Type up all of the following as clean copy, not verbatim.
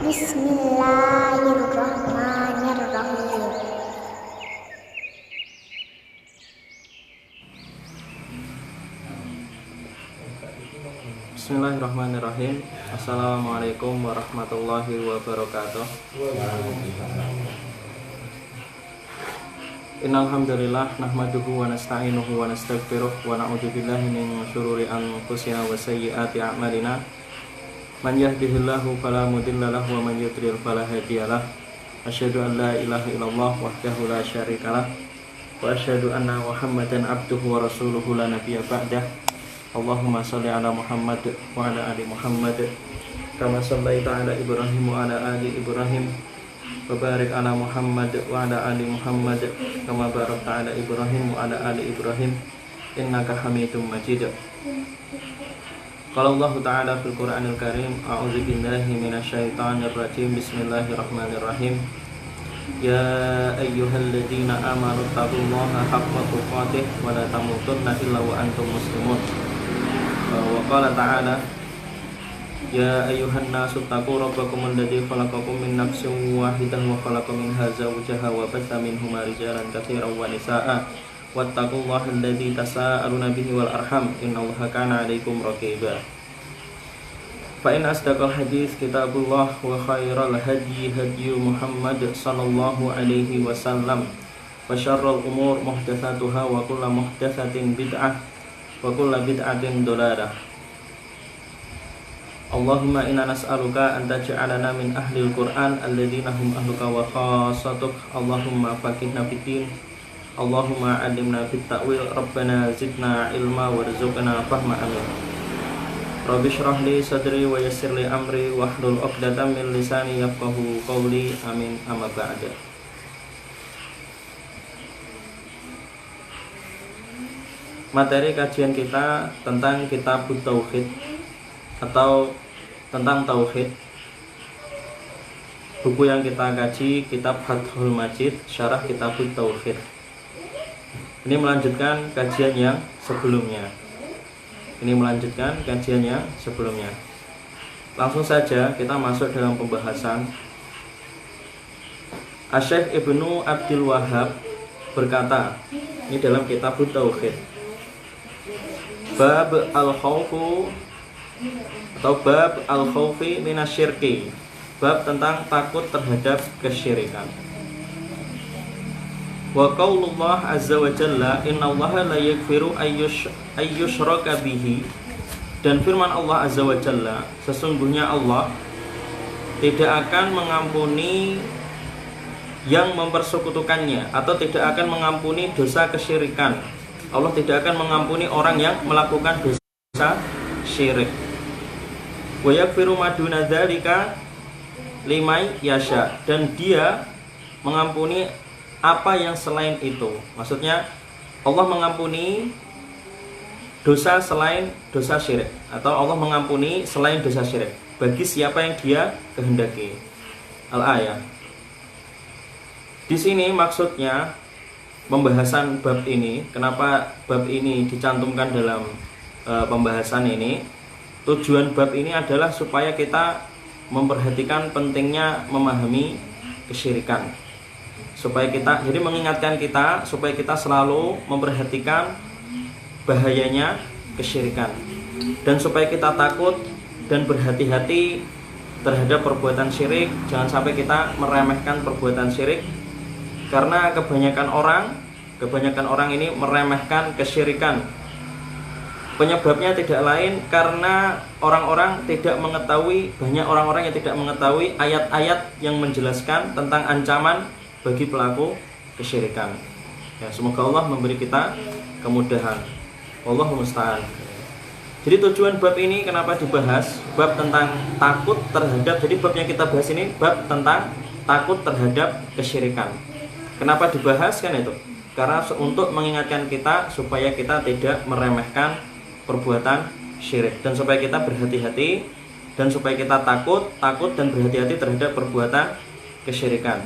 Bismillahirrahmanirrahim. Bismillahirrahmanirrahim. Assalamualaikum warahmatullahi wabarakatuh. Innal hamdalillah nahmaduhu wa nasta'inuhu wa nastaghfiruh wa na'udzu billahi min syururi anfusina wa sayyiati a'malina. Man yahdihillahu fala mudilla lahu wa man yudlil fala hadiyalah. Asyhadu an la ilaha illallah wahdahu la syarikalah wa asyhadu anna Muhammadan abduhu wa rasuluhu la nabiyya ba'dah. Allahumma shalli ala Muhammad wa ala ali Muhammad kama shallaita ala Ibrahim wa ala ali Ibrahim wa barik ala Muhammad wa ala ali Muhammad kama barakta ala Ibrahim wa ala ali Ibrahim innaka Hamidum Majid. Qala Allah Ta'ala fil Qur'anil Karim, a'udzu billahi minasyaitonir rajim. Bismillahirrahmanirrahim. Ya ayyuhalladzina amanu taqullaha haqqa tuqatih wa la tamutunna illa wa antum muslimun. Wa qala ta'ala, ya ayyuhan nasu taqu rabbakum alladzi khalaqakum min nafsin wahidah wa khalaqa minha zawjaha wa batha minhuma rijalan katsiran wa nisaa'a wattaqullaha alladzi tasaaluna bihi wal arham innallaha kana 'alaikum raqiba. Fa in asdaqal hadits kitabullah wa khairal hadyi hadyu Muhammad sallallahu alaihi wasallam wa syarrul umur muhdatsatuha wa kullu muhdatsatin bid'ah wa kullu bid'atin dhalalah. Allahumma inna nas'aluka an taj'alana min ahlil Qur'an alladzina hum ahluka wa khassatuk. Allahumma faqihna fid-din. Allahumma 'allimna fit-ta'wil. Rabbana zidna ilma warzuqna fahma. Amin. Rabbi shrah li sadri wa yassir li amri wahlul 'uqdatam min lisani yafqahu qawli. Amin. Amma ba'da. Materi kajian kita tentang kitab Tauhid atau tentang Tauhid. Buku yang kita kaji kitab Fathul Majid, syarah kitab Tauhid. Ini melanjutkan kajian yang sebelumnya. Langsung saja kita masuk dalam pembahasan. Asy-Syaikh Ibnu Abdul Wahhab berkata, ini dalam kitab Tauhid, bab al-khawfu atau bab al-khawfi minasyirki, bab tentang takut terhadap kesyirikan. Wa qaulullah azza wa jalla innallaha la yaghfiru ayyushraka bihi, dan firman Allah azza wa jalla, sesungguhnya Allah tidak akan mengampuni yang mempersekutukannya atau tidak akan mengampuni dosa kesyirikan. Allah tidak akan mengampuni orang yang melakukan dosa syirik. Wa yaghfiru ma duna dzalika liman yasha, dan dia mengampuni apa yang selain itu. Maksudnya Allah mengampuni dosa selain dosa syirik, atau Allah mengampuni selain dosa syirik bagi siapa yang dia kehendaki. Al-ayah. Di sini maksudnya pembahasan bab ini. Kenapa bab ini dicantumkan dalam pembahasan ini? Tujuan bab ini adalah supaya kita memperhatikan pentingnya memahami kesyirikan. Jadi mengingatkan kita supaya kita selalu memperhatikan bahayanya kesyirikan, dan supaya kita takut dan berhati-hati terhadap perbuatan syirik. Jangan sampai kita meremehkan perbuatan syirik, karena kebanyakan orang ini meremehkan kesyirikan. Penyebabnya tidak lain karena orang-orang tidak mengetahui, banyak orang-orang yang tidak mengetahui ayat-ayat yang menjelaskan tentang ancaman bagi pelaku kesyirikan. Ya, semoga Allah memberi kita kemudahan. Wallahu musta'an. Jadi tujuan bab ini kenapa dibahas? Bab tentang takut terhadap, jadi bab yang kita bahas ini bab tentang takut terhadap kesyirikan. Kenapa dibahas kan itu? Karena untuk mengingatkan kita supaya kita tidak meremehkan perbuatan syirik, dan supaya kita berhati-hati, dan supaya kita takut dan berhati-hati terhadap perbuatan kesyirikan.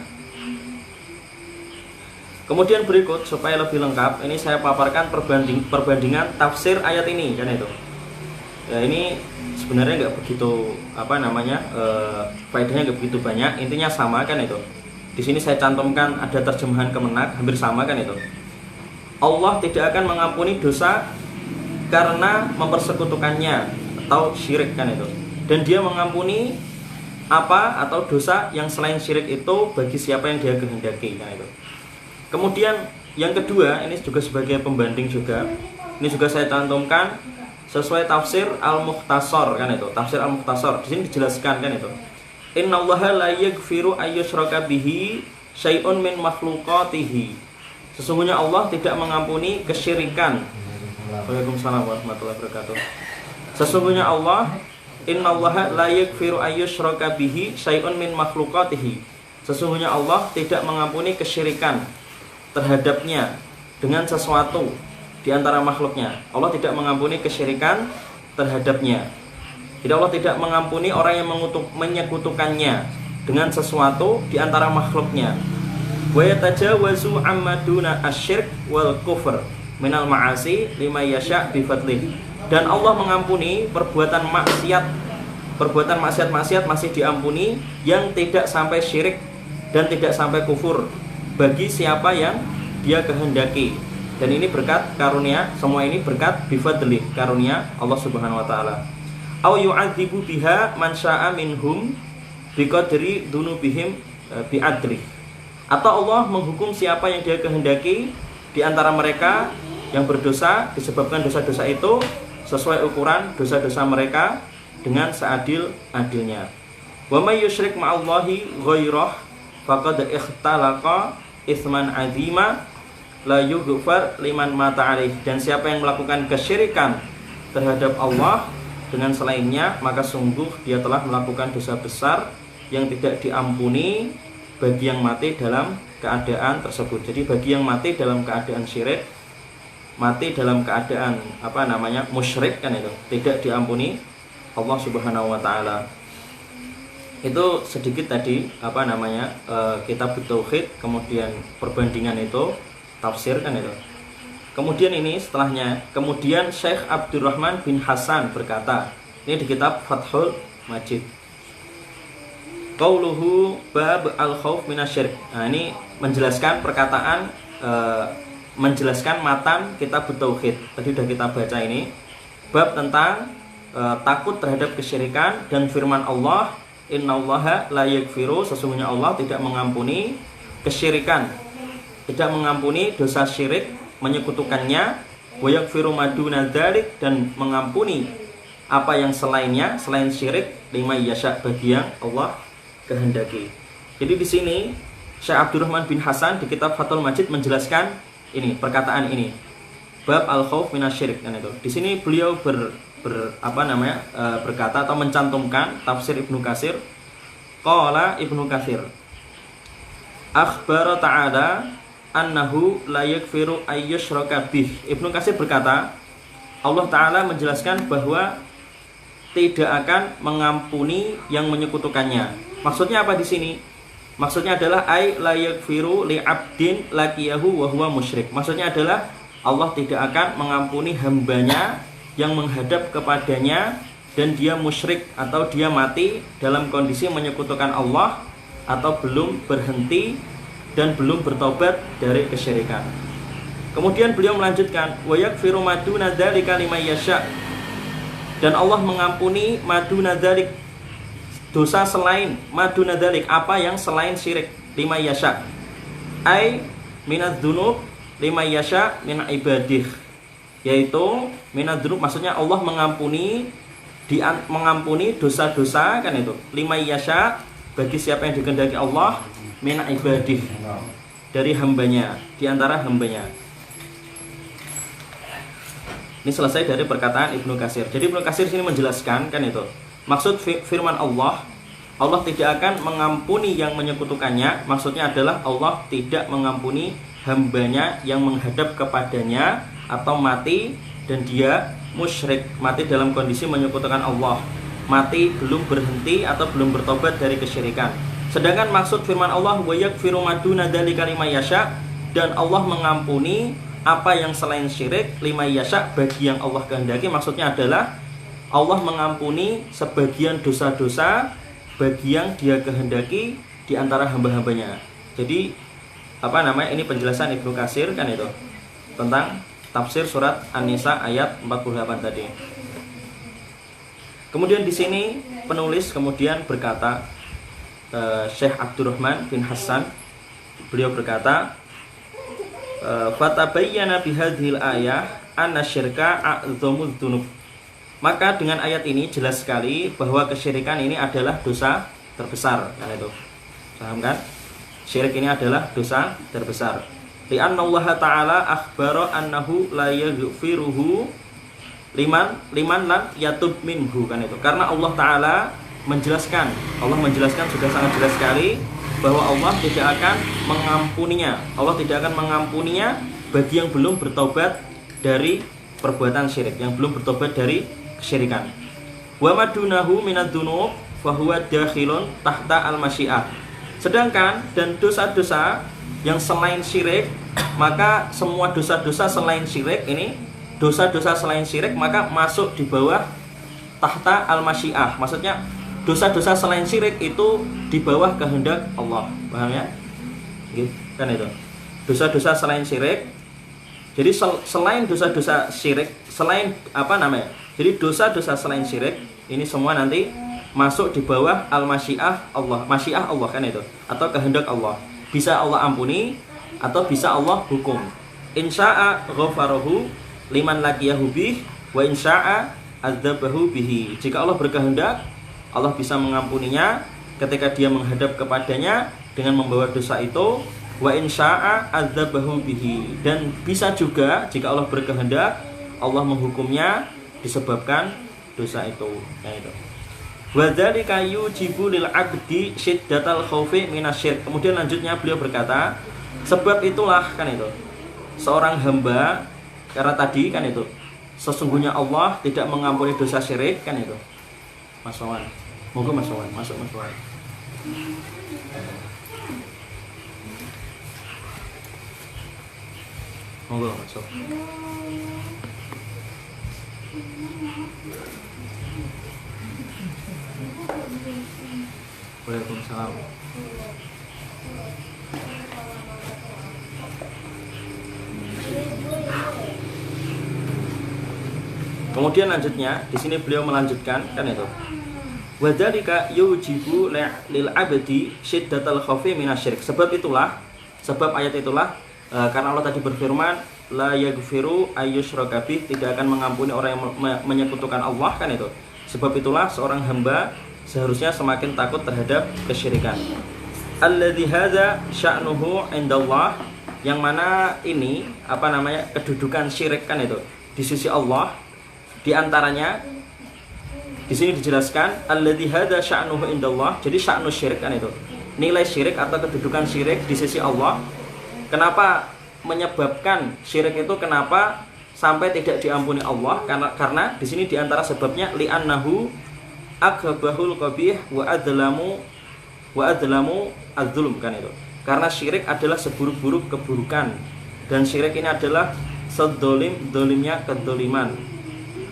Kemudian berikut, supaya lebih lengkap, ini saya paparkan perbandingan tafsir ayat ini, kan itu. Ya, ini sebenarnya nggak begitu faedahnya nggak begitu banyak. Intinya sama kan itu. Di sini saya cantumkan ada terjemahan Kemenak, hampir sama kan itu. Allah tidak akan mengampuni dosa karena mempersekutukannya atau syirik kan itu. Dan Dia mengampuni apa atau dosa yang selain syirik itu bagi siapa yang Dia kehendaki kan itu. Kemudian yang kedua, ini juga sebagai pembanding juga. Ini juga saya cantumkan sesuai tafsir Al-Mukhtasar kan itu. Tafsir Al-Mukhtasar di sini dijelaskan kan itu. Innallaha la yaghfiru ayyushraka bihi syai'un min makhluqatihi. Sesungguhnya Allah tidak mengampuni kesyirikan. Waalaikumsalam warahmatullahi wabarakatuh. Sesungguhnya Allah, innallaha la yaghfiru ayyushraka bihi syai'un min makhluqatihi. Sesungguhnya Allah tidak mengampuni kesyirikan terhadapnya dengan sesuatu di antara makhluknya. Allah tidak mengampuni kesyirikan terhadapnya. Jadi Allah tidak mengampuni orang yang menyekutukannya dengan sesuatu di antara makhluknya. Wa yatajawazu amma duna asyirk wal kufr minal ma'asi lima yasha' bi fadlih. Dan Allah mengampuni perbuatan maksiat masih diampuni yang tidak sampai syirik dan tidak sampai kufur bagi siapa yang Dia kehendaki. Dan ini berkat karunia, semua ini berkat bi fadlih, karunia Allah Subhanahu wa taala. Au yu'adzibu biha man syaa minhum biqadri dzunubihim bi'adli. Atau Allah menghukum siapa yang Dia kehendaki di antara mereka yang berdosa disebabkan dosa-dosa itu sesuai ukuran dosa-dosa mereka dengan seadil-adilnya. Wa may yusyrik ma'allahi ghairah faqad ikhtalaqa itsman 'azima la yughfar liman mata 'alaih. Dan siapa yang melakukan kesyirikan terhadap Allah dengan selainnya, maka sungguh dia telah melakukan dosa besar yang tidak diampuni bagi yang mati dalam keadaan tersebut. Jadi bagi yang mati dalam keadaan syirik, mati dalam keadaan musyrik kan itu, tidak diampuni Allah Subhanahu wa taala. Itu sedikit tadi kitab Tauhid, kemudian perbandingan itu tafsir kan itu. Kemudian ini setelahnya, kemudian Syekh Abdurrahman bin Hasan berkata, ini di kitab Fathul Majid. Qauluhu bab al-khauf minasyirik. Nah, ini menjelaskan perkataan menjelaskan matan kitab Tauhid. Tadi sudah kita baca ini. Bab tentang takut terhadap kesyirikan dan firman Allah, innallaha la yaghfiru, sesungguhnya Allah tidak mengampuni kesyirikan, tidak mengampuni dosa syirik, menyekutukannya, wa yaghfiru maduna dzalik, dan mengampuni apa yang selainnya, selain syirik, lima yasha, bagi yang Allah kehendaki. Jadi di sini Syekh Abdurrahman bin Hasan di kitab Fathul Majid menjelaskan ini, perkataan ini, bab al-khauf minasyirik kan itu. Di sini beliau berkata atau mencantumkan tafsir Ibnu Katsir. Qala Ibnu Katsir, akhbara ta'ala annahu la yaghfiru ayyushraka bih. Ibnu Katsir berkata, Allah Ta'ala menjelaskan bahwa tidak akan mengampuni yang menyekutukannya. Maksudnya apa di sini? Maksudnya adalah ay la yaghfiru li 'abdin laqiyahu wa huwa musyrik. Maksudnya adalah Allah tidak akan mengampuni hambanya yang menghadap kepadanya dan dia musyrik atau dia mati dalam kondisi menyekutukan Allah atau belum berhenti dan belum bertobat dari kesyirikan. Kemudian beliau melanjutkan, wa yaghfiru maduna dzalika liman yasha, dan Allah mengampuni maduna dzalik, dosa selain maduna dzalik, apa yang selain syirik, liman yasha, ai minadz dzunub liman yasha min ibadih, yaitu minadz dzunub maksudnya Allah mengampuni dosa-dosa kan itu, liman yasha, bagi siapa yang dikehendaki Allah, min ibadih, dari hambanya, di antara hambanya. Ini selesai dari perkataan Ibnu Katsir. Jadi Ibnu Katsir sini menjelaskan kan itu, maksud firman Allah, Allah tidak akan mengampuni yang menyekutukannya. Maksudnya adalah Allah tidak mengampuni hambanya yang menghadap kepadanya atau mati dan dia musyrik, mati dalam kondisi menyekutukan Allah, mati belum berhenti atau belum bertobat dari kesyirikan. Sedangkan maksud firman Allah, wa yaghfiru maduna dzalika liman yasha, dan Allah mengampuni apa yang selain syirik, liman yasha, bagi yang Allah kehendaki. Maksudnya adalah Allah mengampuni sebagian dosa-dosa bagi yang Dia kehendaki di antara hamba-hambanya. Jadi ini penjelasan Ibnu Katsir kan itu tentang tafsir surat An-Nisa ayat 48 tadi. Kemudian di sini penulis kemudian berkata, Syekh Abdurrahman bin Hasan, beliau berkata, fatabayyana bihadhil ayah anna syirka a'dzamudz dzunub. Maka dengan ayat ini jelas sekali bahwa kesyirikan ini adalah dosa terbesar, kan itu. Paham kan? Syirik ini adalah dosa terbesar. Li'anna Allah Ta'ala akhbara annahu la yaghfiruhu liman lam yatub minhu, kan itu. Karena Allah Ta'ala menjelaskan sudah sangat jelas sekali bahwa Allah tidak akan mengampuninya. Allah tidak akan mengampuninya bagi yang belum bertobat dari perbuatan syirik, yang belum bertobat dari kesyirikan. Wa madunahu minadz dzunub fa huwa dakhilun tahta al-masyiah. Sedangkan dan dosa-dosa yang selain syirik, maka semua dosa-dosa selain syirik ini, dosa-dosa selain syirik maka masuk di bawah tahta al-masyiah. Maksudnya dosa-dosa selain syirik itu di bawah kehendak Allah. Paham ya? Gitu, kan itu. Dosa-dosa selain syirik. Jadi selain dosa-dosa syirik, jadi dosa-dosa selain syirik ini semua nanti masuk di bawah al-masyiah Allah. Masyiah Allah, kan itu, atau kehendak Allah. Bisa Allah ampuni atau bisa Allah hukum. Insya'a ghafarahu liman laqiyahu bih wa insya'a adzabahu bihi. Jika Allah berkehendak, Allah bisa mengampuninya ketika dia menghadap kepadanya dengan membawa dosa itu. Wa insya'a adzabahu bihi. Dan bisa juga jika Allah berkehendak, Allah menghukumnya disebabkan dosa itu. Nah itu. Wa dzalika yujibu lil 'abdi syiddatal khaufi minasyirk. Kemudian lanjutnya beliau berkata, sebab itulah, kan itu, seorang hamba, karena tadi kan itu sesungguhnya Allah tidak mengampuni dosa syirik, kan itu. Mas Wawan, monggo Mas Wawan, masuk Mas Wawan. Monggo masuk. Waalaikumsalam. Kemudian lanjutnya di sini beliau melanjutkan, kan itu. Wa dzalika yujibu lil 'abdi syiddatal khaufi minasyirik. Sebab ayat itulah karena Allah tadi berfirman la yaghfiru ayyushraka bih, tidak akan mengampuni orang yang menyekutukan Allah, kan itu. Sebab itulah seorang hamba seharusnya semakin takut terhadap kesyirikan. Alladzi hadza sya'nuhu indallah, yang mana ini kedudukan syirik, kan itu, di sisi Allah. Di antaranya di sini dijelaskan alladzi hadza sya'nuhu indallah. Jadi sya'nu syirik, kan itu, nilai syirik atau kedudukan syirik di sisi Allah. Kenapa menyebabkan syirik itu, kenapa sampai tidak diampuni Allah? Karena di sini diantara sebabnya li'annahu akbahul qabih wa adlamu az-zulm, kan itu. Karena syirik adalah seburuk-buruk keburukan, dan syirik ini adalah sedolimnya kedoliman.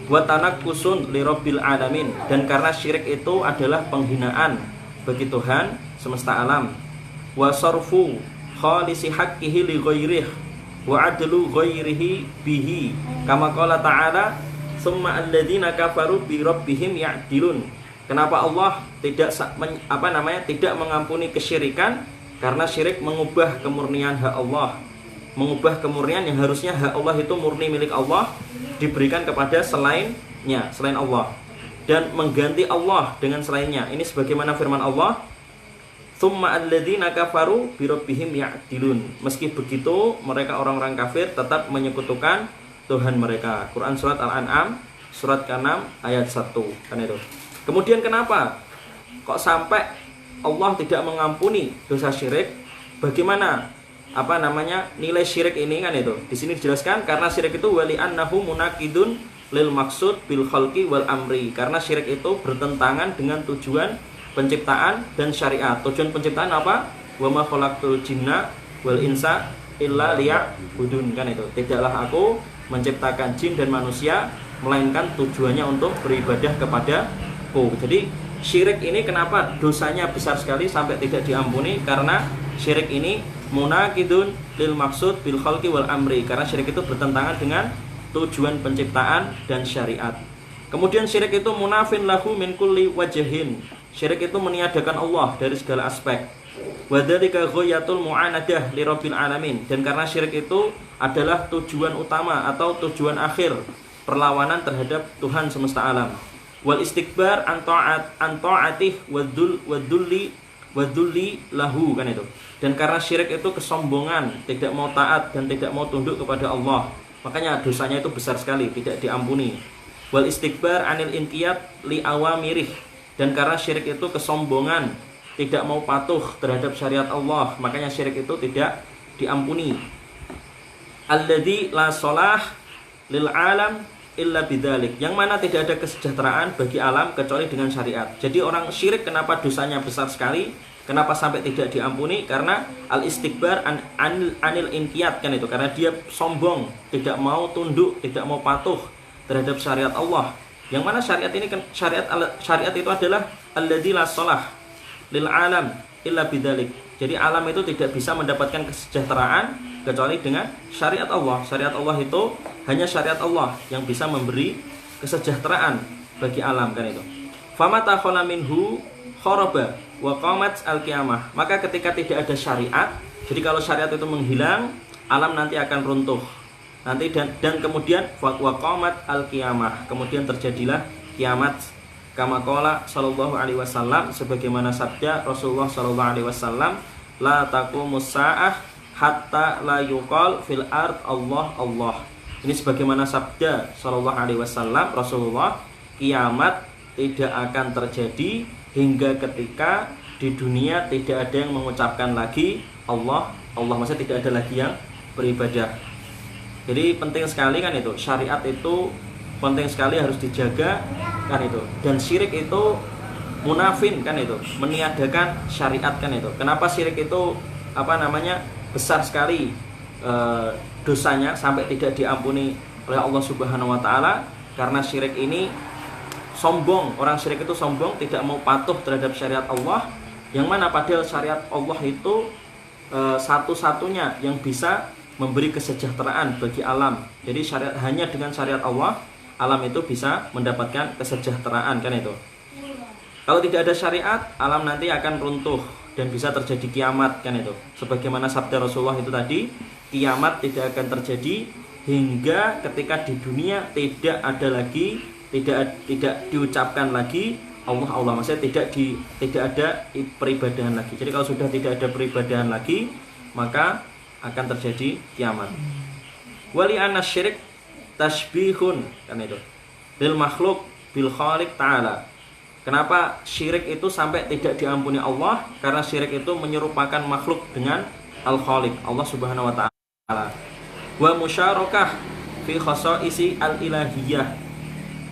Wa tanaqqusun li rabbil alamin, dan karena syirik itu adalah penghinaan bagi Tuhan semesta alam. Wa sarfu khalisi haqqihi li ghairihi wa adlu ghairihi bihi, kama qala ta'ala summa alladzina kafaru bi rabbihim ya'dilun. Kenapa Allah tidak mengampuni kesyirikan? Karena syirik mengubah kemurnian hak Allah, mengubah kemurnian yang harusnya hak Allah itu murni milik Allah diberikan kepada selain Allah, dan mengganti Allah dengan selainnya. Ini sebagaimana firman Allah, tsumma alladzina kafaru bi rabbihim ya'dilun. Meski begitu, mereka orang-orang kafir tetap menyekutukan Tuhan mereka. Quran surat Al-An'am surat ke-6 ayat 1, kan itu. Kemudian kenapa kok sampai Allah tidak mengampuni dosa syirik? Bagaimana nilai syirik ini, kan itu. Di sini dijelaskan karena syirik itu wali annahu munaqidun lil maksud bil khalqi wal amri. Karena syirik itu bertentangan dengan tujuan penciptaan dan syariat. Tujuan penciptaan apa? Wa ma khalaqtul jinna wal insa illa liya'budun, kan itu. Tidaklah aku menciptakan jin dan manusia melainkan tujuannya untuk beribadah kepadaku. Jadi syirik ini kenapa dosanya besar sekali sampai tidak diampuni? Karena syirik ini munaqidun lil maksud bil khalqi wal amri, karena syirik itu bertentangan dengan tujuan penciptaan dan syariat. Kemudian syirik itu munafin lahu min kulli wajhin. Syirik itu meniadakan Allah dari segala aspek. Wa dzalika ghayatul mu'anadah li rabbil alamin. Dan karena syirik itu adalah tujuan utama atau tujuan akhir perlawanan terhadap Tuhan semesta alam. Wal istikbar an ta'atih wadulli lahu, kan itu. Dan karena syirik itu kesombongan, tidak mau taat dan tidak mau tunduk kepada Allah, makanya dosanya itu besar sekali, tidak diampuni. Wal istikbar anil inqiyad li awamirih. Dan karena syirik itu kesombongan, tidak mau patuh terhadap syariat Allah, makanya syirik itu tidak diampuni. Alladzi la shalah lil alam illa bidzalik, yang mana tidak ada kesejahteraan bagi alam kecuali dengan syariat. Jadi orang syirik kenapa dosanya besar sekali? Kenapa sampai tidak diampuni? Karena al-istikbar anil inqiyad, kan itu. Karena dia sombong, tidak mau tunduk, tidak mau patuh terhadap syariat Allah. Yang mana syariat ini kan syariat itu adalah alladzi la shalah lil alam illa bidzalik. Jadi alam itu tidak bisa mendapatkan kesejahteraan kecuali dengan syariat Allah. Syariat Allah itu hanya syariat Allah yang bisa memberi kesejahteraan bagi alam, kan itu. Famata khala minhu kharaba wa qamat al-qiyamah. Maka ketika tidak ada syariat, jadi kalau syariat itu menghilang, alam nanti akan runtuh. Nanti dan kemudian wa qamat al-qiyamah. Kemudian terjadilah kiamat. Kama qala sallallahu alaihi wasallam, sebagaimana sabda Rasulullah sallallahu alaihi wasallam, la taqumus saah hatta la yuqal fil ard Allah Allah. Ini sebagaimana sabda sallallahu alaihi wasallam Rasulullah, kiamat tidak akan terjadi hingga ketika di dunia tidak ada yang mengucapkan lagi Allah Allah, maksudnya tidak ada lagi yang beribadah. Jadi penting sekali, kan itu, syariat itu penting sekali, harus dijaga, kan itu. Dan syirik itu munafin, kan itu, meniadakan syariat, kan itu. Kenapa syirik itu besar sekali dosanya sampai tidak diampuni oleh Allah Subhanahu wa taala? Karena syirik ini sombong. Orang syirik itu sombong, tidak mau patuh terhadap syariat Allah, yang mana padahal syariat Allah itu satu-satunya yang bisa memberi kesejahteraan bagi alam. Jadi hanya dengan syariat Allah, alam itu bisa mendapatkan kesejahteraan, kan itu. Kalau tidak ada syariat, alam nanti akan runtuh dan bisa terjadi kiamat, kan itu. Sebagaimana sabda Rasulullah itu tadi, kiamat tidak akan terjadi hingga ketika di dunia tidak ada lagi, tidak diucapkan lagi Allah Allah, maksudnya tidak ada peribadahan lagi. Jadi kalau sudah tidak ada peribadahan lagi, maka akan terjadi kiamat. Wali anas syirik tasbihun, kan itu, lil makhluk bil khaliq ta'ala. Kenapa syirik itu sampai tidak diampuni Allah? Karena syirik itu menyerupakan makhluk dengan al-khaliq, Allah Subhanahu wa taala. Wa musyarakah fi khasaisi al-ilahiyah.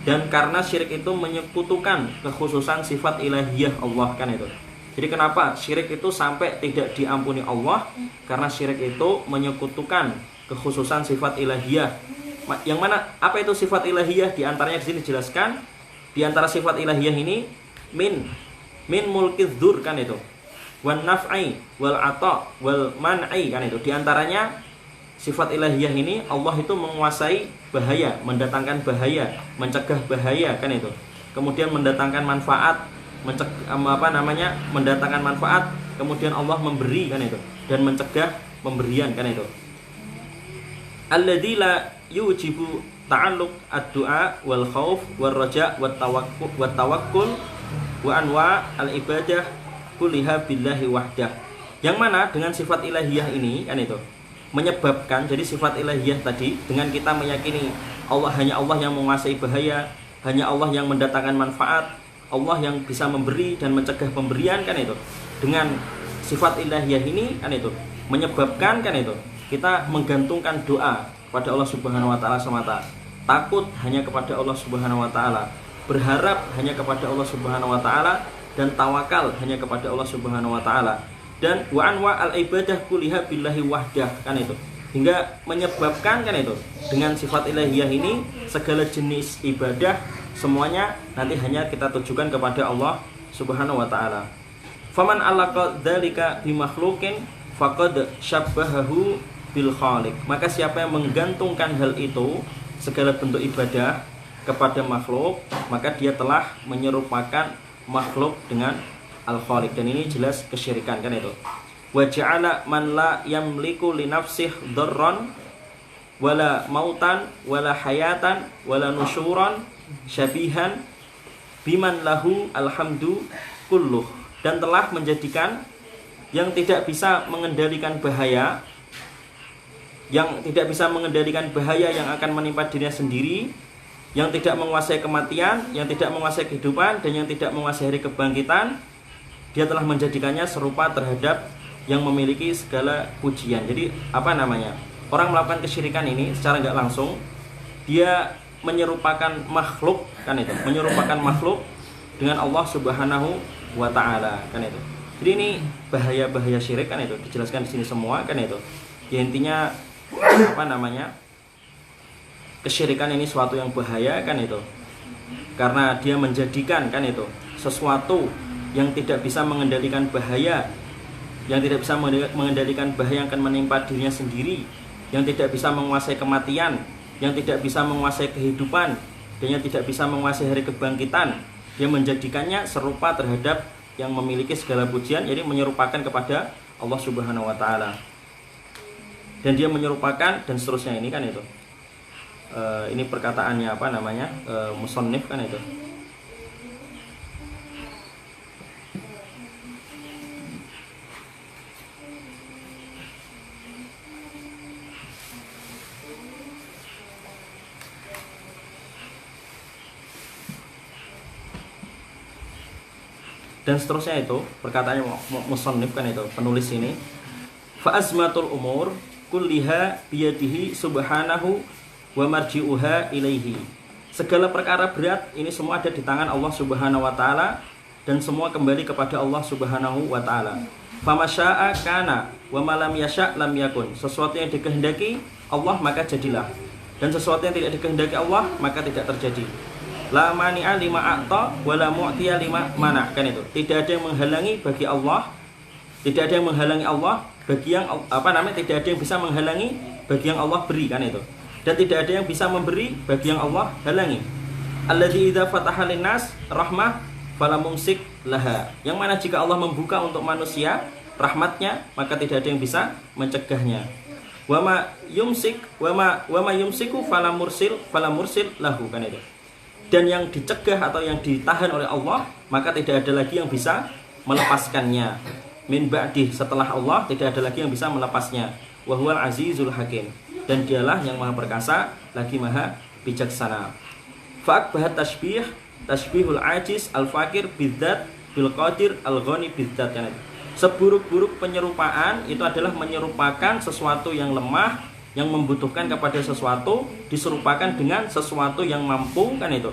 Dan karena syirik itu menyekutukan kekhususan sifat ilahiyah Allah, kan itu. Jadi kenapa syirik itu sampai tidak diampuni Allah? Karena syirik itu menyekutukan kekhususan sifat ilahiyah. Yang mana apa itu sifat ilahiyah? Di antaranya di sini dijelaskan, di antara sifat ilahiyah ini min mulkiz dzur, kan itu, wan naf'i wal ata wal man'i, kan itu. Di antaranya sifat ilahiyah ini, Allah itu menguasai bahaya, mendatangkan bahaya, mencegah bahaya, kan itu. Kemudian mendatangkan manfaat, mendatangkan manfaat, kemudian Allah memberi, kan itu, dan mencegah pemberian, kan itu. Alladzi la yujibu ta'alluq ad-du'a wal khauf wal raja' wat tawakkul wa anwa al-ibadah kulliha billahi wahdah. Yang mana dengan sifat ilahiyah ini, kan itu, menyebabkan, jadi sifat ilahiyah tadi, dengan kita meyakini Allah, hanya Allah yang menguasai bahaya, hanya Allah yang mendatangkan manfaat, Allah yang bisa memberi dan mencegah pemberian, kan itu. Dengan sifat ilahiyah ini, kan itu, menyebabkan, kan itu, kita menggantungkan doa kepada Allah Subhanahu wa taala semata, takut hanya kepada Allah Subhanahu wa taala, berharap hanya kepada Allah Subhanahu wa taala, dan tawakal hanya kepada Allah Subhanahu wa taala. Dan wa anwa al ibadah kulliha billahi wahdah, kan itu. hingga menyebabkan kan itu dengan sifat ilahiyah ini segala jenis ibadah semuanya nanti hanya kita tujukan kepada Allah Subhanahu wa taala. Faman alaqa dzalika bi makhluqin faqad syabbahahu bil khaliq. Maka siapa yang menggantungkan hal itu segala bentuk ibadah kepada makhluk, maka dia telah menyerupakan makhluk dengan al-khaliq, dan ini jelas kesyirikan kan itu. Wa ja'ala man la yamliku li nafsihi dharran wala mautan wala hayatan wala nusyuran syabihan biman lahu alhamdu kulluh, dan telah menjadikan yang tidak bisa mengendalikan bahaya, yang tidak bisa mengendalikan bahaya yang akan menimpa dirinya sendiri, yang tidak menguasai kematian, yang tidak menguasai kehidupan, dan yang tidak menguasai hari kebangkitan, dia telah menjadikannya serupa terhadap yang memiliki segala pujian. Jadi apa namanya, orang melakukan kesyirikan ini secara nggak langsung dia menyerupakan makhluk kan itu, menyerupakan makhluk dengan Allah Subhanahu wa taala kan itu. Jadi ini bahaya-bahaya syirik kan itu dijelaskan di sini semua kan itu. Ya intinya apa namanya, kesyirikan ini suatu yang bahaya kan itu, karena dia menjadikan kan itu sesuatu yang tidak bisa mengendalikan bahaya, yang tidak bisa mengendalikan bahaya yang akan menimpa dirinya sendiri, yang tidak bisa menguasai kematian, yang tidak bisa menguasai kehidupan, dan yang tidak bisa menguasai hari kebangkitan. Dia menjadikannya serupa terhadap yang memiliki segala pujian, jadi menyerupakan kepada Allah Subhanahu wa taala. Dan dia menyerupakan dan seterusnya ini kan itu. Ini perkataannya apa namanya? Musannif kan itu. Dan seterusnya itu perkataannya musannif kan itu, penulis ini, fa azmatul umur kulliha biyadihi subhanahu wa marji'uha ilaihi. Segala perkara berat ini semua ada di tangan Allah Subhanahu wa taala dan semua kembali kepada Allah Subhanahu wa taala. Famasya'a kana wa ma lam yasha' lam yakun. Sesuatu yang dikehendaki Allah maka jadilah, dan sesuatu yang tidak dikehendaki Allah maka tidak terjadi. La mani'a lima a'ta wa la mu'tiya lima mana, kan itu. Tidak ada yang menghalangi bagi Allah, tidak ada yang menghalangi Allah bagi yang apa namanya, tidak ada yang bisa menghalangi bagi yang Allah beri, kan itu. Dan tidak ada yang bisa memberi bagi yang Allah halangi. Alladzi idza fataha linnas rahmah fala mumsik laha. Yang mana jika Allah membuka untuk manusia rahmatnya, maka tidak ada yang bisa mencegahnya. Wa ma yumsik wa ma yumsiku fala mursil lahu, kan itu. Dan yang dicegah atau yang ditahan oleh Allah, maka tidak ada lagi yang bisa melepaskannya. Min ba'dih, setelah Allah tidak ada lagi yang bisa melepasnya. Wa huwal azizul hakim, dan dialah yang maha perkasa lagi maha bijaksana. Fa'akbahat tasbihul ajiz al-fakir bidzat bil qadir al-ghani bidzat, kan itu. Seburuk-buruk penyerupaan itu adalah menyerupakan sesuatu yang lemah, yang membutuhkan kepada sesuatu, diserupakan dengan sesuatu yang mampu, kan itu,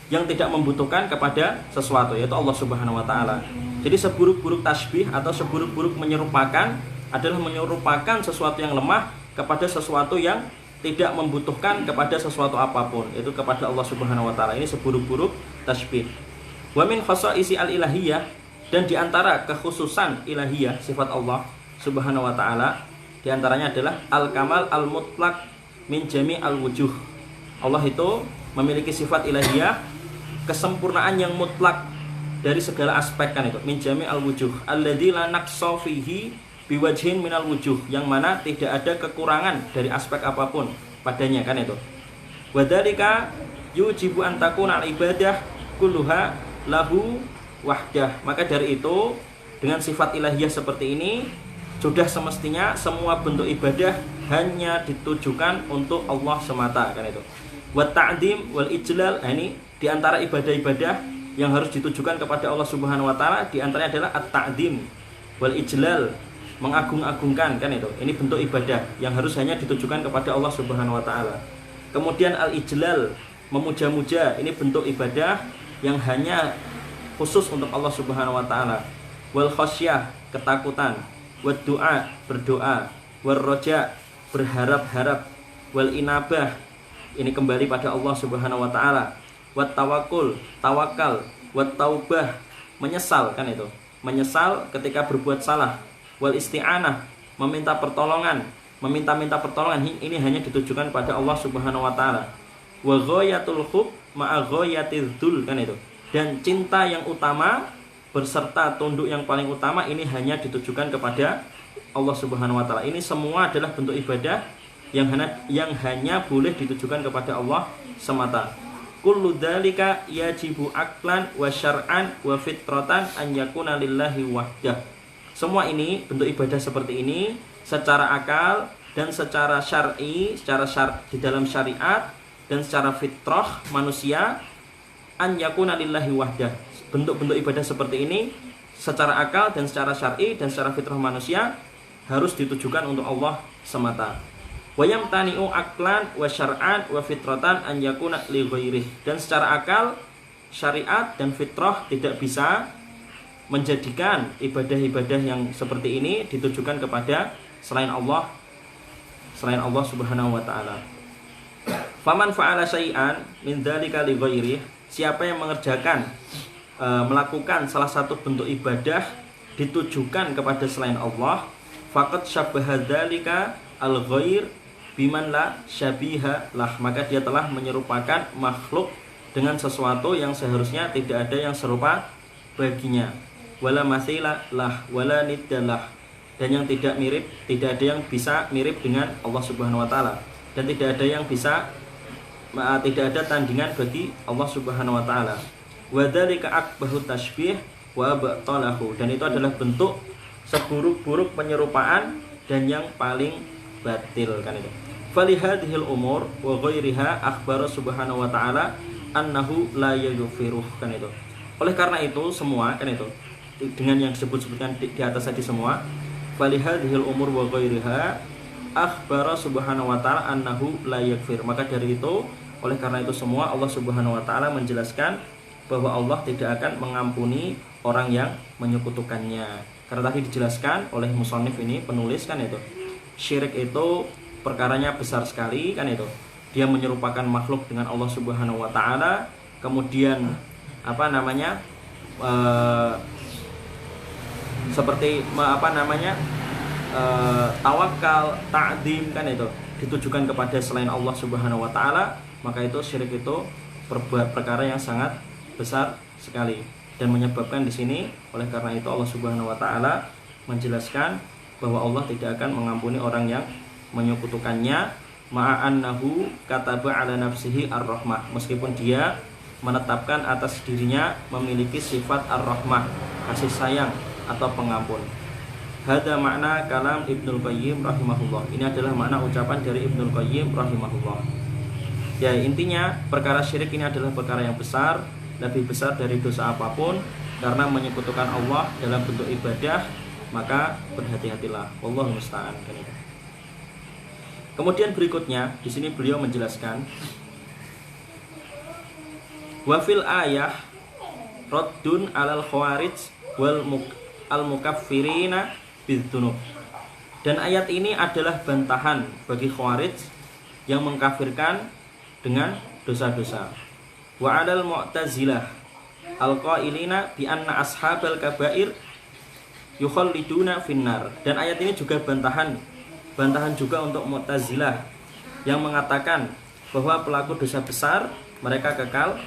yang tidak membutuhkan kepada sesuatu, yaitu Allah Subhanahu wa taala. Jadi seburuk-buruk tasbih atau seburuk-buruk menyerupakan adalah menyerupakan sesuatu yang lemah kepada sesuatu yang tidak membutuhkan kepada sesuatu apapun, itu kepada Allah Subhanahu wa taala. Ini seburuk-buruk tasbih. Wa min khasaisi al-ilahiyah, dan diantara kekhususan ilahiyah sifat Allah Subhanahu wa taala, di antaranya adalah al-kamal al-mutlaq min jami' al-wujuh. Allah itu memiliki sifat ilahiyah, kesempurnaan yang mutlak dari segala aspek, kan itu. Min jami' al-wujuh alladzi la naqsa fihi biwajhin minal wujuh, yang mana tidak ada kekurangan dari aspek apapun padanya, kan itu. Wa dzalika yujibu an takuna al-ibadah kulluha lahu wahdah. Maka dari itu, dengan sifat ilahiyah seperti ini, sudah semestinya semua bentuk ibadah hanya ditujukan untuk Allah semata, kan itu. Wa ta'dim wal ijlal, ini di antara ibadah-ibadah yang harus ditujukan kepada Allah Subhanahu wa taala, di antaranya adalah at-ta'dim wal ijlal, mengagung-agungkan, kan itu. Ini bentuk ibadah yang harus hanya ditujukan kepada Allah Subhanahu wa taala. Kemudian al-ijlal, memuja-muja, ini bentuk ibadah yang hanya khusus untuk Allah Subhanahu wa taala. Wal khasyah, ketakutan. Wad doa, berdoa. War roja, berharap-harap, wal inabah, ini kembali pada Allah Subhanahu wa taala, wat tawakul, tawakal, wat taubah, menyesal, kan itu. Menyesal ketika berbuat salah, wal isti'anah, meminta pertolongan, meminta-minta pertolongan, ini hanya ditujukan pada Allah Subhanahu wa taala. Wa ghayatul hub ma'a ghayatiz dzul, kan itu. Dan cinta yang utama berserta tunduk yang paling utama ini hanya ditujukan kepada Allah Subhanahu wa taala. Ini semua adalah bentuk ibadah yang hanya boleh ditujukan kepada Allah semata. Kullu dzalika yajibu aqlan wa syar'an wa fitratan an yakuna lillahi wahdah. Semua ini bentuk ibadah seperti ini secara akal dan secara syar'i, di dalam syariat dan secara fitrah manusia, an yakuna lillahi wahdah. Bentuk-bentuk ibadah seperti ini secara akal dan secara syar'i dan secara fitrah manusia harus ditujukan untuk Allah semata. Wa yamtani'u aqlan wa syar'an wa fitratan an yakuna li ghairih. Dan secara akal, syariat dan fitrah tidak bisa menjadikan ibadah-ibadah yang seperti ini ditujukan kepada selain Allah Subhanahu wa taala. Faman fa'ala syai'an min dzalika li ghairih, siapa yang melakukan salah satu bentuk ibadah ditujukan kepada selain Allah, faqad syabbaha dzalika al-ghair biman la syabiha lah, maka dia telah menyerupakan makhluk dengan sesuatu yang seharusnya tidak ada yang serupa baginya. Wala matsila lah wala niddalah, dan yang tidak ada yang bisa mirip dengan Allah Subhanahu wa taala, dan tidak ada tandingan bagi Allah Subhanahu wa taala. Wa dzalika akbahu tashbih wa batalahu, dan itu adalah bentuk seburuk-buruk penyerupaan dan yang paling batil, kan itu. Falihadhil umur wa ghairiha akhbara Subhanahu wa taala annahu la yaghfiruh, kan itu. Oleh karena itu semua, kan itu, dengan yang disebut-sebutkan di atas tadi semua, falihadhil umur wa ghairiha akhbara Subhanahu wa taala annahu la yaghfir, maka dari itu, oleh karena itu semua, Allah Subhanahu wa taala menjelaskan bahwa Allah tidak akan mengampuni orang yang menyekutukannya. Karena tadi dijelaskan oleh musannif ini, penulis, kan itu, syirik itu perkaranya besar sekali, kan itu. Dia menyerupakan makhluk dengan Allah Subhanahu wa taala, kemudian tawakal, ta'dzim, kan itu ditujukan kepada selain Allah Subhanahu wa taala, maka itu syirik itu perkara yang sangat besar sekali, dan menyebabkan di sini, oleh karena itu Allah Subhanahu wa taala menjelaskan bahwa Allah tidak akan mengampuni orang yang menyekutukannya, ma'annahu kataba ala nafsihi ar-rahmah, meskipun dia menetapkan atas dirinya memiliki sifat ar-rahmah, kasih sayang atau pengampun. Hada makna kalam Ibnul Qayyim rahimahullah. Ini adalah makna ucapan dari Ibnul Qayyim rahimahullah. Ya, intinya perkara syirik ini adalah perkara yang besar, lebih besar dari dosa apapun, karena menyekutukan Allah dalam bentuk ibadah, maka berhati-hatilah. Wallahu musta'an. Kemudian berikutnya di sini beliau menjelaskan, wa fil ayah raddun alal khawarij wal al-mukaffirina bidzunub. Dan ayat ini adalah bantahan bagi khawarij yang mengkafirkan dengan dosa-dosa. Wa 'alal mu'tazilah al-qailina bi anna ashabal kabair yukhalliduna finnar. Dan ayat ini juga bantahan juga untuk Mu'tazilah yang mengatakan bahwa pelaku dosa besar mereka kekal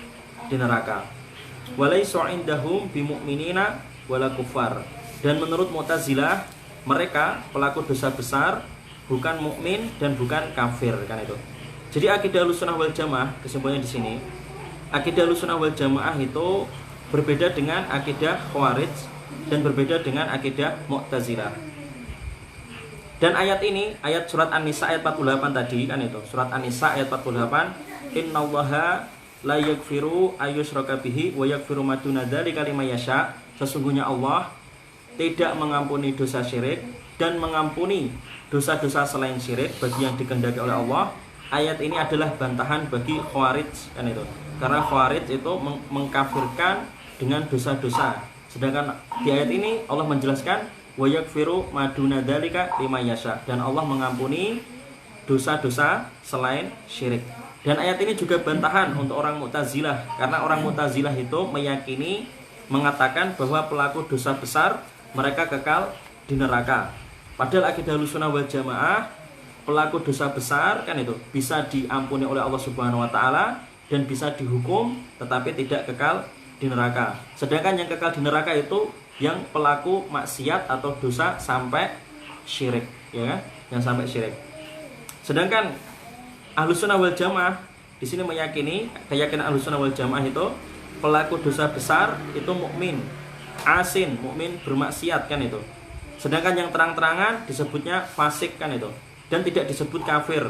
di neraka. Walaisu indahum bimu'minina wala kufar. Dan menurut Mu'tazilah, mereka pelaku dosa besar bukan mukmin dan bukan kafir, kan itu. Jadi akidah Ahlussunnah wal Jamaah, kesimpulannya di sini, akidah Ahlussunnah wal Jamaah itu berbeda dengan akidah Khawarij dan berbeda dengan akidah Mu'tazilah. Dan ayat ini, ayat surat An-Nisa ayat 48 tadi, kan itu, surat An-Nisa ayat 48, innallaha la yaghfiru ayyushraka bihi wa yaghfiru ma duna dzalika liman yasha. Sesungguhnya Allah tidak mengampuni dosa syirik dan mengampuni dosa-dosa selain syirik bagi yang dikehendaki oleh Allah. Ayat ini adalah bantahan bagi Khawarij, kan itu. Karena Khawarij itu mengkafirkan dengan dosa-dosa. Sedangkan di ayat ini Allah menjelaskan wa yaghfiru ma duna dzalika liman yasha, dan Allah mengampuni dosa-dosa selain syirik. Dan ayat ini juga bantahan untuk orang Mu'tazilah, karena orang Mu'tazilah itu meyakini, mengatakan bahwa pelaku dosa besar mereka kekal di neraka. Padahal akidah Ahlussunnah wal Jamaah, pelaku dosa besar kan itu bisa diampuni oleh Allah Subhanahu wa taala dan bisa dihukum tetapi tidak kekal di neraka. Sedangkan yang kekal di neraka itu yang pelaku maksiat atau dosa sampai syirik, ya kan? Yang sampai syirik. Sedangkan Ahlussunnah wal Jamaah di sini meyakini, keyakinan Ahlussunnah wal Jamaah itu pelaku dosa besar itu mukmin, asin, mukmin bermaksiat kan itu. Sedangkan yang terang-terangan disebutnya fasik kan itu, dan tidak disebut kafir,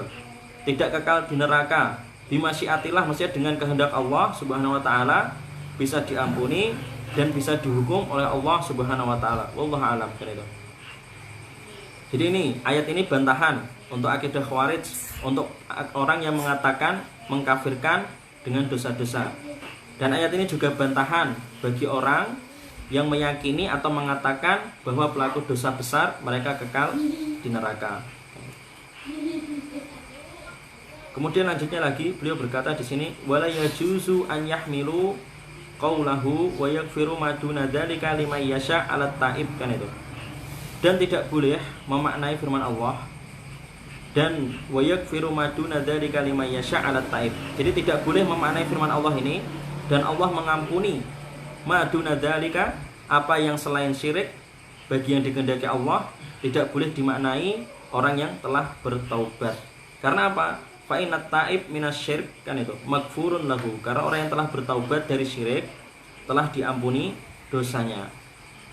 tidak kekal di neraka. Bimasyiatillah, maksudnya dengan kehendak Allah Subhanahu wa taala bisa diampuni dan bisa dihukum oleh Allah Subhanahu wa taala. Wallahu a'lam kan itu. Jadi ini ayat ini bantahan untuk akidah Khawarij, untuk orang yang mengatakan mengkafirkan dengan dosa-dosa. Dan ayat ini juga bantahan bagi orang yang meyakini atau mengatakan bahwa pelaku dosa besar mereka kekal di neraka. Kemudian lanjutnya lagi beliau berkata di sini, wala yajuzu an yahmilu qaulahu wa yaghfiru ma duna dzalika liman yasha 'ala taib kan itu. Dan tidak boleh memaknai firman Allah dan wa yaghfiru ma duna dzalika liman yasha 'ala taib. Jadi tidak boleh memaknai firman Allah ini dan Allah mengampuni ma duna dzalika, apa yang selain syirik bagi yang dikehendaki Allah, tidak boleh dimaknai orang yang telah bertaubat. Karena apa? Fa inat taib minasyirik kan itu magfurun lahu, karena orang yang telah bertaubat dari syirik telah diampuni dosanya.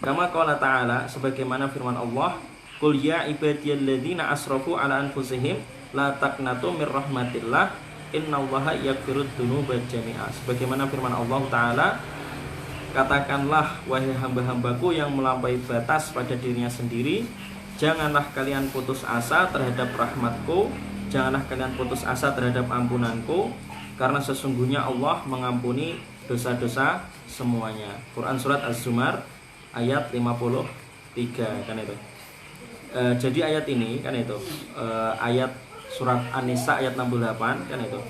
Kama qala ta'ala, sebagaimana firman Allah, qul ya ibadiyalladzina asrafu ala anfusihim la taqnatu mir rahmatillah innallaha yaghfirud dzunuba jami'a. Sebagaimana firman Allah taala, katakanlah wahai hamba-hambaku yang melampaui batas pada dirinya sendiri, janganlah kalian putus asa terhadap rahmatku, janganlah kalian putus asa terhadap ampunanku, karena sesungguhnya Allah mengampuni dosa-dosa semuanya. Quran surat Az-Zumar ayat 53 kan itu. Jadi ayat ini kan itu ayat surat An-Nisa ayat 68 kan itu,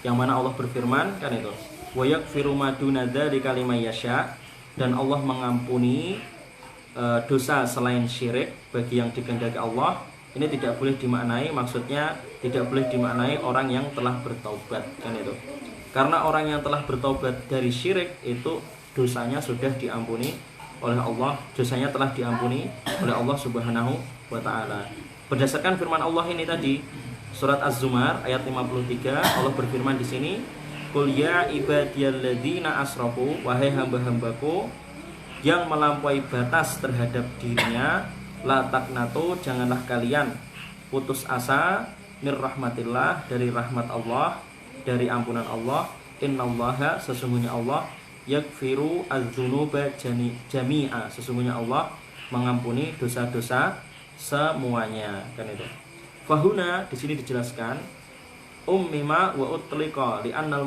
yang mana Allah berfirman kan itu, wa yaghfiru ma duna dzalika liman yasha, dan Allah mengampuni dosa selain syirik bagi yang dikehendaki Allah. Ini tidak boleh dimaknai, maksudnya tidak boleh dimaknai orang yang telah bertaubat kan itu. Karena orang yang telah bertaubat dari syirik itu dosanya sudah diampuni oleh Allah, dosanya telah diampuni oleh Allah Subhanahu wa taala. Berdasarkan firman Allah ini tadi, surat Az-Zumar ayat 53, Allah berfirman di sini, qul ya ibadiyalladzina asrafu, wahai hamba-hambaku yang melampaui batas terhadap dirinya, la taqnatu, janganlah kalian putus asa, mir rahmatillah, dari rahmat Allah, dari ampunan Allah, innallaha, sesungguhnya Allah, yaghfiru adzunuba jami'a, sesungguhnya Allah mengampuni dosa-dosa semuanya kan itu. Fahuna di sini dijelaskan ummima wa utliqa li'annal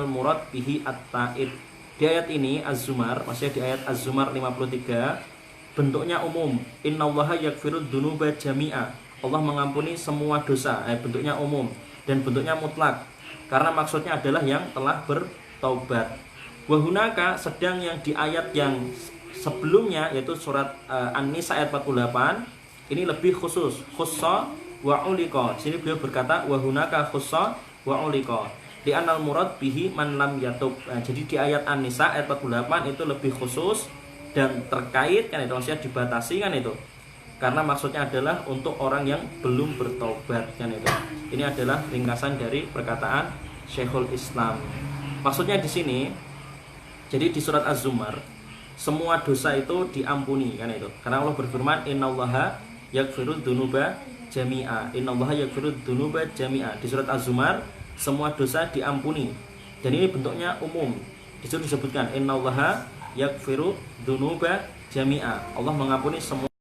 murad bihi at-taib. Di ayat ini Az-Zumar, maksudnya di ayat Az-Zumar 53, bentuknya umum, innallaha yaghfirud dzunuba jami'a, Allah mengampuni semua dosa, bentuknya umum, dan bentuknya mutlak karena maksudnya adalah yang telah bertaubat. Wa hunaka, sedang yang di ayat yang sebelumnya yaitu surat An-Nisa ayat 48 ini lebih khusus, khussa wa uliqa. Sini beliau berkata wa hunaka khussa wa uliqa di anal murad bihi man lam yatub. Jadi di ayat An-Nisa ayat 48 itu lebih khusus dan terkait kan itu, maksudnya dibatasi kan itu, karena maksudnya adalah untuk orang yang belum bertaubat kan itu. Ini adalah ringkasan dari perkataan Syekhul Islam. Maksudnya di sini, jadi di surat Az-Zumar semua dosa itu diampuni kan itu, karena Allah berfirman innallaha yaghfirud dzunuba jami'a, innallaha yaghfirud dzunuba jami'a. Di surat Az-Zumar semua dosa diampuni, dan ini bentuknya umum. Di situ disebutkan innallaha yaghfiru dzunuba jami'a, Allah mengampuni semua